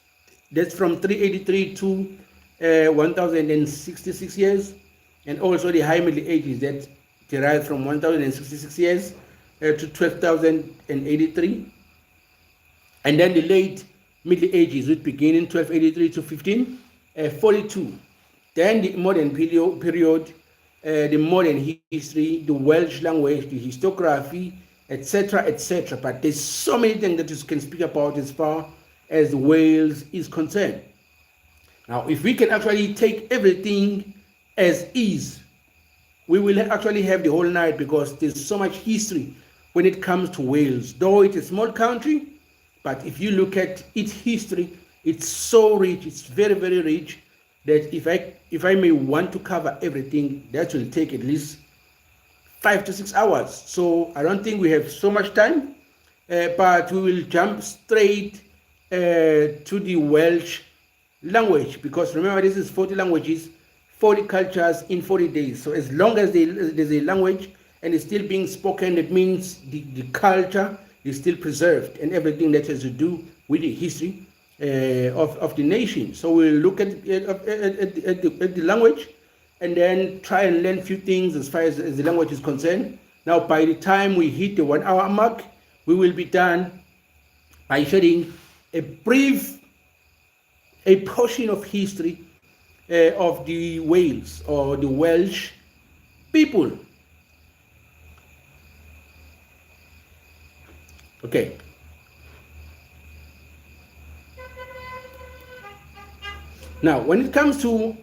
from 383 to 1066 years, and also the High Middle Ages that derive from 1066 years to 12,083, and then the late Middle Ages, which begin in 1283 to 1542. Then the modern period, the modern history, the Welsh language, the historiography, etc., etc. But there's so many things that you can speak about as far as Wales is concerned. Now, if we can actually take everything as is, we will actually have the whole night, because there's so much history when it comes to Wales. Though it's a small country, but if you look at its history, it's so rich, it's very, very rich, that if I may want to cover everything, that will take at least 5 to 6 hours. So I don't think we have so much time, but we will jump straight to the Welsh language, because remember, this is 40 languages, 40 cultures in 40 days. So as long as there's a language and it's still being spoken, it means the culture is still preserved, and everything that has to do with the history of the nation. So we'll look at the language, and then try and learn a few things as far as the language is concerned. Now, by the time we hit the 1 hour mark, we will be done by sharing a portion of history of the Wales, or the Welsh people. Okay. Now, when it comes to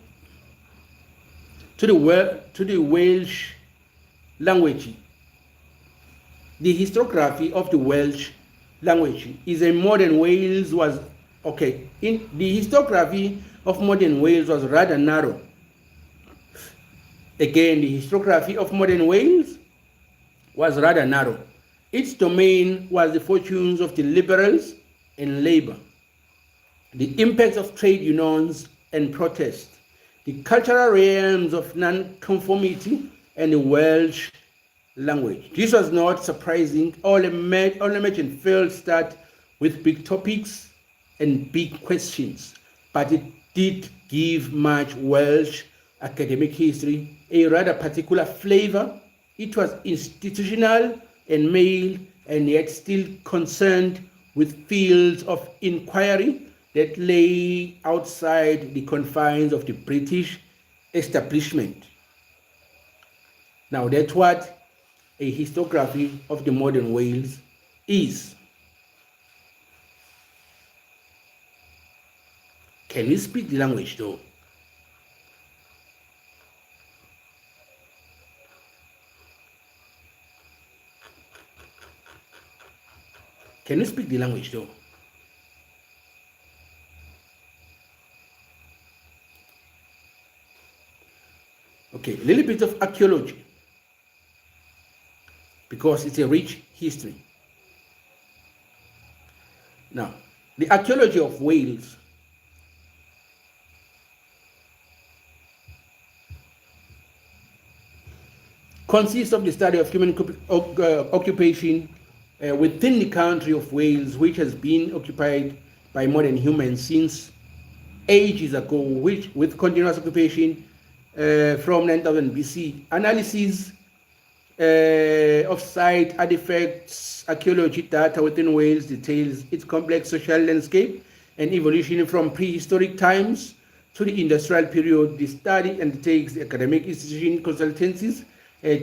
the Welsh language, the historiography of the Welsh language is a modern Wales was okay. In the historiography of modern Wales was rather narrow. Again, the historiography of modern Wales was rather narrow. Its domain was the fortunes of the liberals and labor, the impacts of trade unions and protest, the cultural realms of non-conformity, and the Welsh language. This was not surprising. All the mentioned fields start with big topics and big questions, but it did give much Welsh academic history a rather particular flavor. It was institutional and male, and yet still concerned with fields of inquiry that lay outside the confines of the British establishment. Now, that's what a historiography of the modern Wales is. Can you speak the language though? Can you speak the language though? Okay, a little bit of archaeology. because it's a rich history. Now, the archaeology of Wales consists of the study of human occupation within the country of Wales, which has been occupied by modern humans since ages ago, which with continuous occupation from 9000 BC. Analysis of site artifacts, archaeology data within Wales details its complex social landscape and evolution from prehistoric times to the industrial period. The study undertakes the academic institution, consultancies,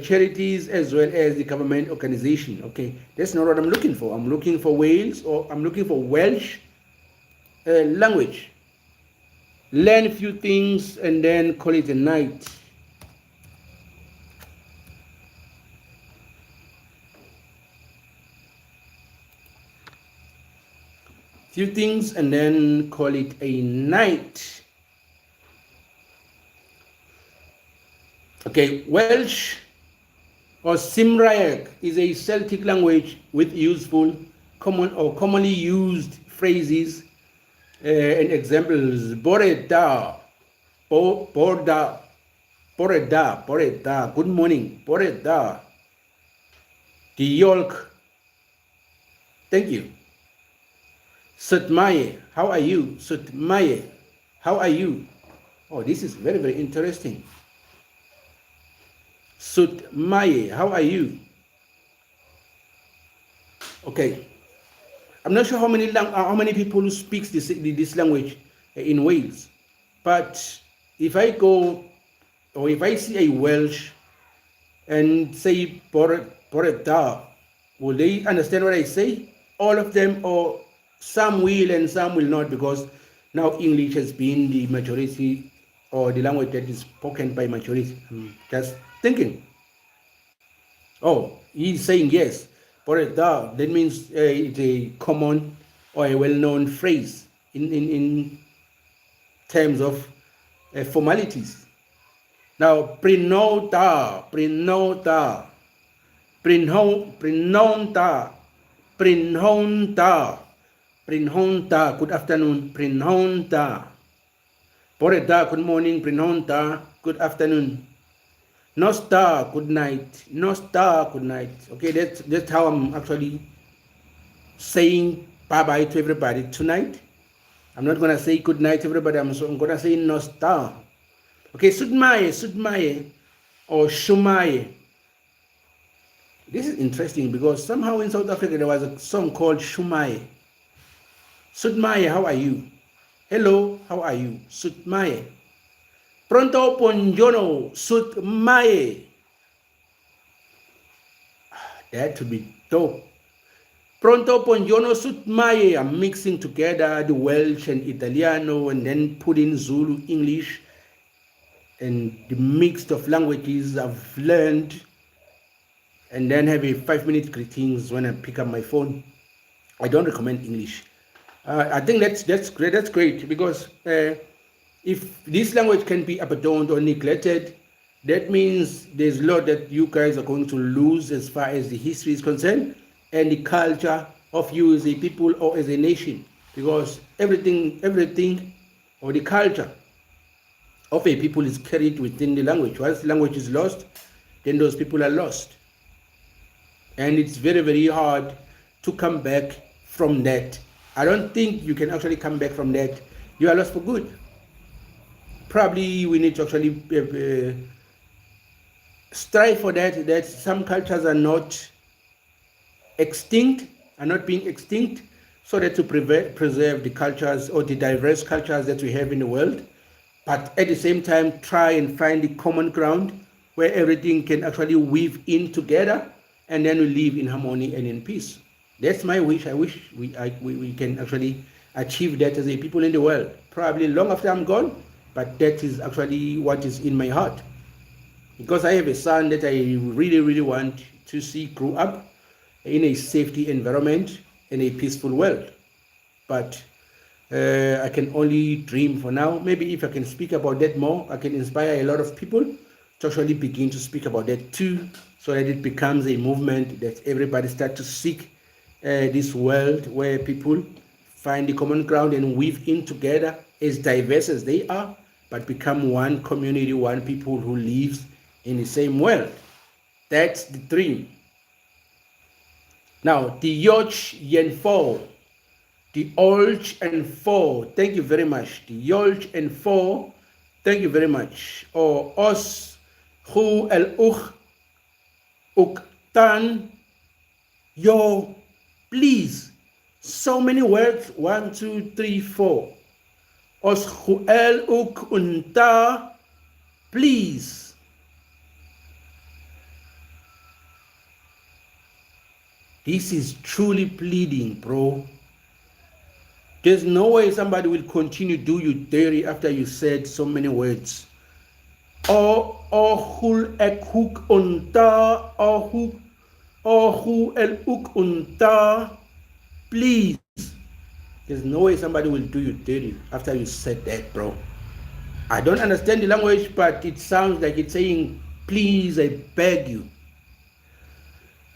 charities, as well as the government organization. Okay, that's not what I'm looking for. I'm looking for Wales, or I'm looking for Welsh language. Learn a few things and then call it a night. Few things and then call it a night. Okay, Welsh or Cymraeg is a Celtic language with useful, commonly used phrases and examples. Boreda, Borda, Boreda, Boreda, good morning, Boreda. Diolch, thank you. Sutmaye, how are you? Sutmaye, how are you? Oh, this is very, very interesting. Sutmaye, how are you? Okay, I'm not sure how many people who speak this language in Wales, but if I go, or if I see a Welsh and say Boreda, will they understand what I say? All of them, or some will and some will not, because now English has been the majority, or the language that is spoken by majority. I'm just thinking. Oh, he's saying yes. Boreda, that means it's a common or a well-known phrase in terms of formalities. Now, prinonta, prinonta, prinonta, prinonta, prinonta, good afternoon, prinonta. Boreda, good morning, prinonta, good afternoon. Nosta, good night. Nosta, good night. Okay, that's how I'm actually saying bye-bye to everybody tonight. I'm not going to say good night, everybody. I'm going to say Nosta. Okay, Sudmaye, Sudmaye, or Shumaye. This is interesting because somehow in South Africa there was a song called Shumaye. Sudmaye, how are you? Hello, how are you? Sudmaye. Pronto buongiorno, Sudmaye. That would be dope. Pronto buongiorno, Sudmaye. I'm mixing together the Welsh and Italiano and then put in Zulu, English, and the mix of languages I've learned, and then have a 5-minute greetings when I pick up my phone. I don't recommend English. I think that's great. That's great because if this language can be abandoned or neglected, that means there's a lot that you guys are going to lose as far as the history is concerned and the culture of you as a people or as a nation, because everything or the culture of a people is carried within the language. Once the language is lost, then those people are lost. And it's very, very hard to come back from that. I don't think you can actually come back from that. You are lost for good. Probably we need to actually strive for that some cultures are not extinct, are not being extinct, so that to preserve the cultures or the diverse cultures that we have in the world, but at the same time try and find the common ground where everything can actually weave in together, and then we live in harmony and in peace. That's my wish. I wish we can actually achieve that as a people in the world, probably long after I'm gone, but that is actually what is in my heart, because I have a son that I really, really want to see grow up in a safety environment, in a peaceful world. But I can only dream for now. Maybe if I can speak about that more, I can inspire a lot of people to actually begin to speak about that too, so that it becomes a movement that everybody start to seek this world where people find the common ground and weave in together as diverse as they are, but become one community, one people who lives in the same world. That's the dream. Now, the Yoch Yen 4, the Olch and 4, thank you very much. The Yolch and 4, thank you very much. Or Os, Hu El Uch, Uktan, Yo, please. So many words, 1, 2, 3, 4. Os Hu El Uk Unta, please. This is truly pleading, bro. There's no way somebody will continue to do you dirty after you said so many words. Hul ek hook unta, hu el uk unta, please. There's no way somebody will do you dirty after you said that, bro. I don't understand the language, but it sounds like it's saying, please, I beg you.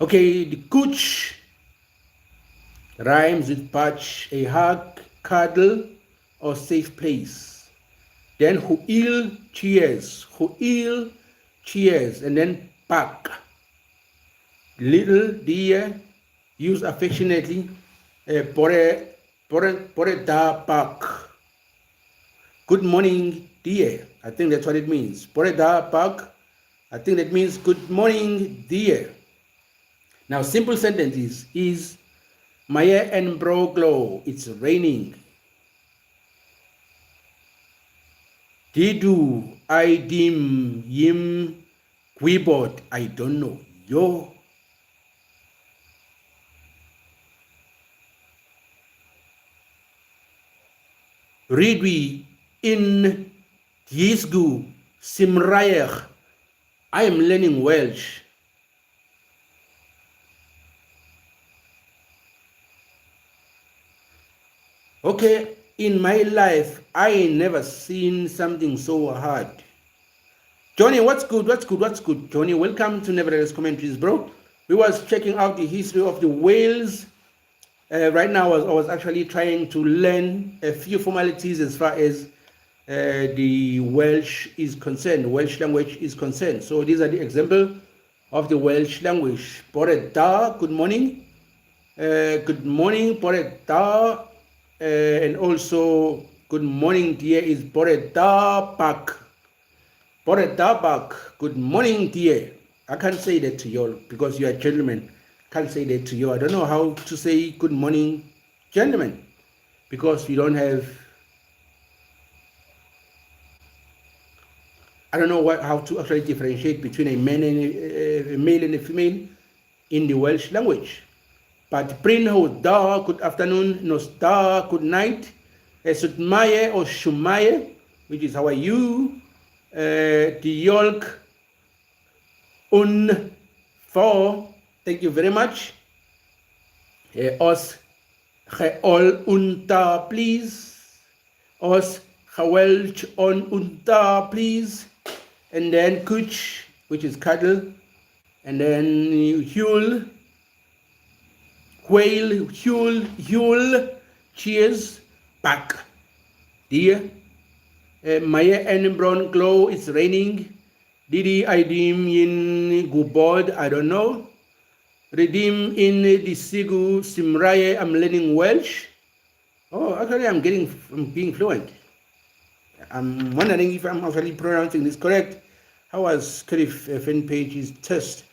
Okay, the kuch rhymes with patch, a hug, cuddle, or safe place. Then huil, cheers, and then pak. Little dear, used affectionately, pore da pak. Good morning, dear. I think that's what it means. Pore da pak. I think that means good morning, dear. Now, simple sentences is Maya and bro glow. It's raining. Didu, I dim, yim, quibot, I don't know. Yo. Ridwi in Yisgu, Simrayach. I am learning Welsh. Okay, in my life, I ain't never seen something so hard. Johnny, what's good? Johnny, welcome to Nevertheless Commentaries, bro. We was checking out the history of the Wales. Right now, I was actually trying to learn a few formalities as far as the Welsh is concerned, the Welsh language is concerned. So these are the example of the Welsh language. Bore da, good morning. Good morning, bore da. And also, good morning, dear, is Bore da bak. Bore da bak. Good morning, dear. I can't say that to you all because you are gentlemen. Can't say that to you. I don't know how to say good morning, gentlemen, because we don't have. I don't know how to actually differentiate between a man and a male and a female in the Welsh language. But Prinho da, good afternoon, nos da, good night. Sutmaye or Shumaye, which is how are you? The Yolk un for, thank you very much. Os all unta, please. Os Hawelch on unta, please. And then kuch, which is cuddle. And then Hule. Quail, Hule, cheers, back. Dear, Maya and brown glow, it's raining. Didi, I dim in Gubod, I don't know. Redeem in the Sigu, Simraye, I'm learning Welsh. Oh, actually, I'm being fluent. I'm wondering if I'm actually pronouncing this correct. How was Cliff fan page's test?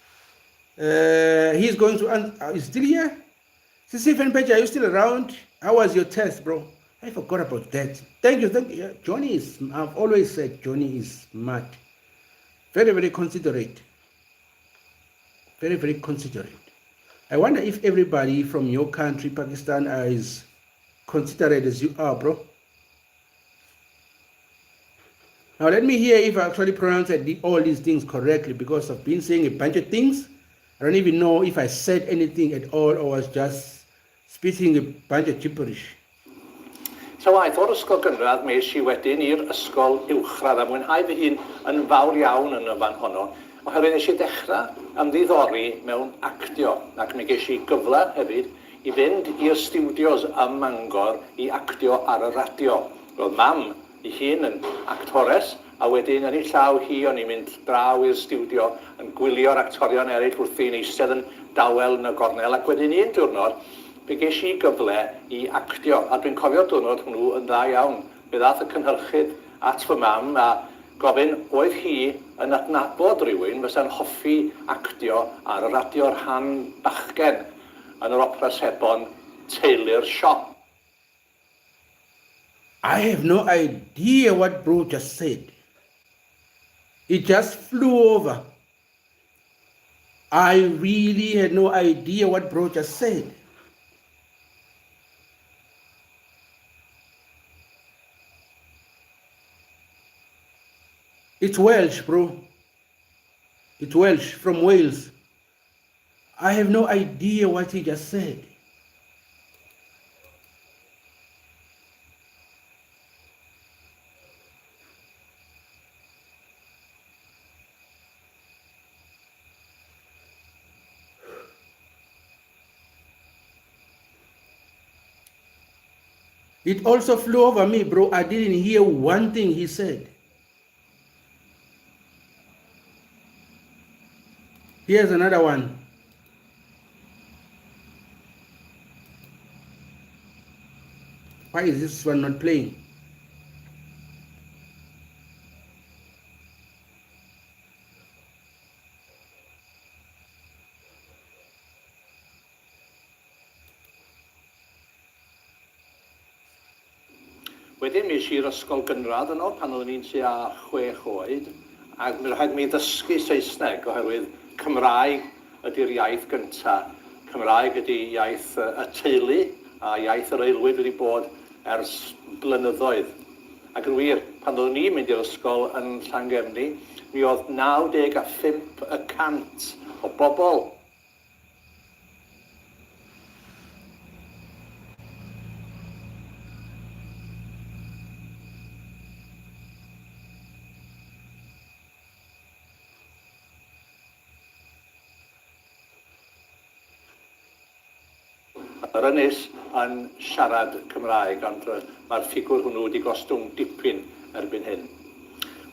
He's going to answer, is still here? CC Fanpage, are you still around? How was your test, bro? I forgot about that. Thank you. Johnny is, I've always said Johnny is smart. Very, very considerate. Very, very considerate. I wonder if everybody from your country, Pakistan, is considerate as you are, bro. Now let me hear if I actually pronounced all these things correctly, because I've been saying a bunch of things. I don't even know if I said anything at all or was just spitting a bunch of gibberish. So I thought ysgol gynradd mes I wedyn i'r ysgol uwchradd a mwynhau fy hun yn fawr iawn yn y fan honno. Oherwydd nes i dechrau am ddiddori mewn actio, ac mi ges i gyfle hefyd i fynd i'r studios ym Mangor i actio ar y radio. Roedd mam ei hun yn actores, a wedyn yn ei llaw hi o'n i'n mynd draw i'r studio yn gwylio'r actorion eraill wrthi yn eistedd yn dawel yn y gornel, ac wedyn un diwrnod, fe ges i gyfle i actio, a dwi'n cofio'r diwrnod hwnnw yn dda iawn. Fe ddath y cynhyrchydd at fy mam a gofyn oedd hi yn adnabod rhywun fysa'n hoffi actio ar y radio'r rhan bachgen yn yr opera sebon Taylor Shop. I have no idea what bro just said. It just flew over. I really had no idea what bro just said. It's Welsh, bro. It's Welsh from Wales. I have no idea what he just said. It also flew over me, bro. I didn't hear one thing he said. Here's another one. Why is this one not playing? Wedyn mi eisiau'r ysgol gynradd yno pan oeddwn i'n tua 6 oed, ac mi rhaid mi ddysgu Saesneg oherwydd Cymraeg ydy'r iaith gyntaf. Cymraeg ydy iaith y teulu a iaith yr aelwyd wedi bod ers blynyddoedd. Ac yn wir, pan oeddwn i'n mynd i'r ysgol yn Llangefni, mi oedd 95% o bobl yr ynys yn siarad Cymraeg, ond mae'r ffigwr hwnnw wedi gostwng dipyn erbyn hyn.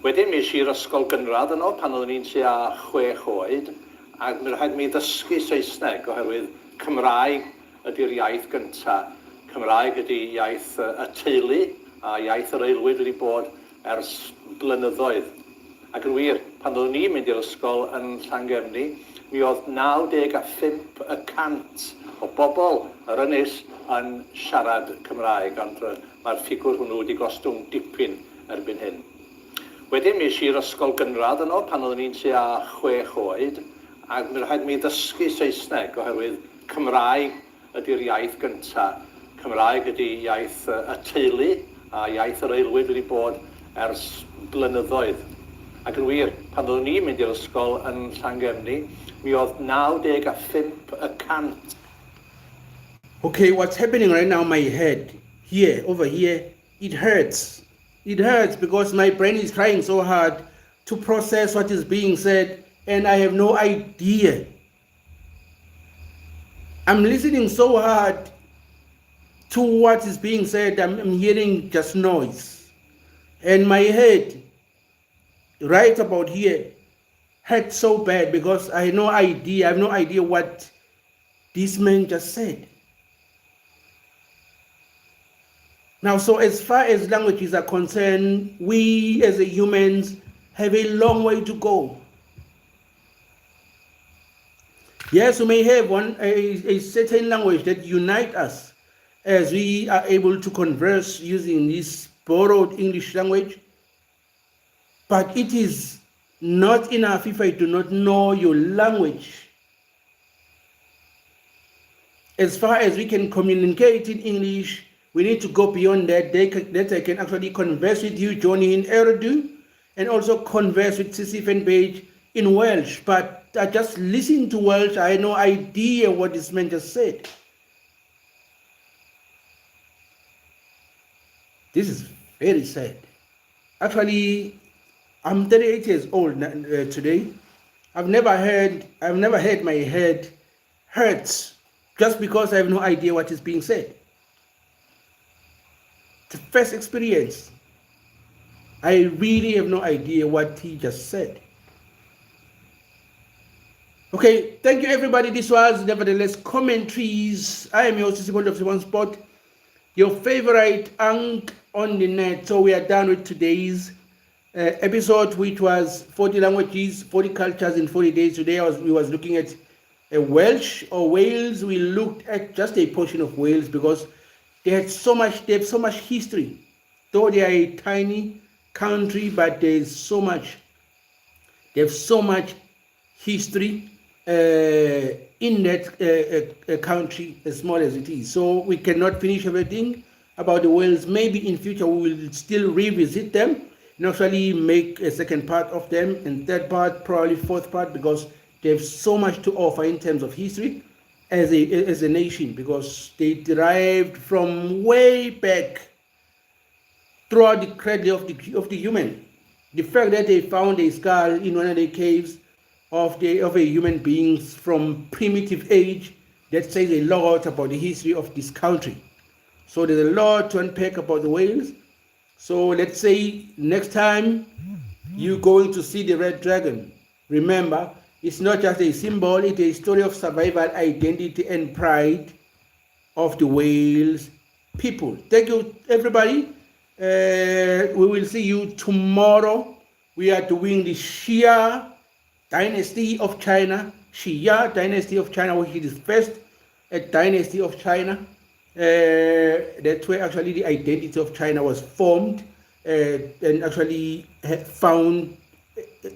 Wedyn mi eisiau'r ysgol gynradd yno pan oeddwn i'n tua 6 oed, ac mi rhaid mi ddysgu Saesneg oherwydd Cymraeg ydy'r iaith gyntaf. Cymraeg ydy iaith y teulu a iaith yr aelwyd wedi bod ers blynyddoedd. Ac yn wir, pan oeddwn i'n mynd i'r ysgol yn Llangefni, mi oedd 95% o bobl yr ynys yn siarad Cymraeg, ond mae'r ffigwr hwnnw wedi gostwng dipyn erbyn hyn. Wedyn mi eisiau'r ysgol gynradd yno pan oeddwn i'n tua 6 oed, ac mi rhaid mi ddysgu Saesneg oherwydd Cymraeg ydy'r iaith gyntaf. Cymraeg ydy iaith y teulu a iaith yr aelwyd wedi bod ers blynyddoedd. Ac yn wir, pan oeddwn i'n mynd i'r ysgol yn Llangefni, mi oedd 95%. Okay, what's happening right now in my head, here, over here, it hurts. It hurts because my brain is trying so hard to process what is being said, and I have no idea. I'm listening so hard to what is being said. I'm hearing just noise. And my head, right about here, hurt so bad because I have no idea what this man just said. Now, so as far as languages are concerned, we as humans have a long way to go. Yes, we may have a certain language that unites us as we are able to converse using this borrowed English language, but it is not enough if I do not know your language. As far as we can communicate in English, we need to go beyond that. That I can actually converse with you, Johnny, in Urdu, and also converse with Sissy Fenpage in Welsh. But I just listened to Welsh. I had no idea what this man just said. This is very sad. Actually, I'm 38 years old today, I've never had my head hurts just because I have no idea what is being said. The first experience, I really have no idea what he just said. Okay, thank you everybody. This was nevertheless commentaries. I am your Sisibondo of the One Spot, your favorite unk on the net. So we are done with today's episode, which was 40 languages, 40 cultures in 40 days. Today we was looking at Welsh or Wales. We looked at just a portion of Wales because they have so much history. Though they are a tiny country, but they have so much history in that country, as small as it is. So we cannot finish everything about the Wales. Maybe in future we will still revisit them and actually make a second part of them, and third part, probably fourth part, because they have so much to offer in terms of history as a nation, because they derived from way back throughout the cradle of the human. The fact that they found a skull in one of the caves of a human beings from primitive age, that says a lot about the history of this country. So there's a lot to unpack about the Wales. So let's say next time you're going to see the red dragon, remember, it's not just a symbol, it's a story of survival, identity, and pride of the Wales people. Thank you, everybody. We will see you tomorrow. We are doing the Shia dynasty of China, which is the first dynasty of China. That's where actually the identity of China was formed, and actually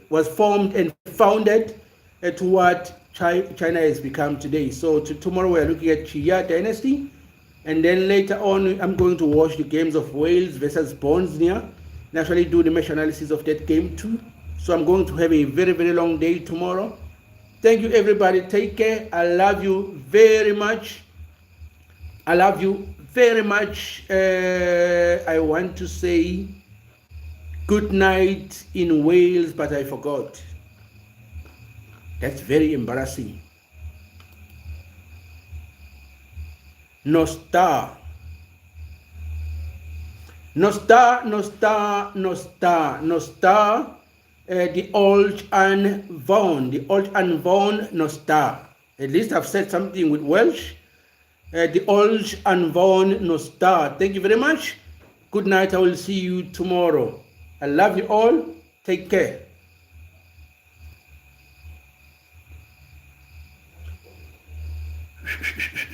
was formed and founded to what China has become today. So tomorrow we are looking at Shia dynasty, and then later on I'm going to watch the games of Wales versus Bosnia and actually do the match analysis of that game too. So I'm going to have a very, very long day tomorrow. Thank you, everybody. Take care. I love you very much. I love you very much. I want to say good night in Wales, but I forgot. That's very embarrassing. No star. No star, no star, no star, no star. The old unborn, no star. At least I've said something with Welsh. The old unborn, no star. Thank you very much. Good night. I will see you tomorrow. I love you all. Take care. Shh, shh, shh.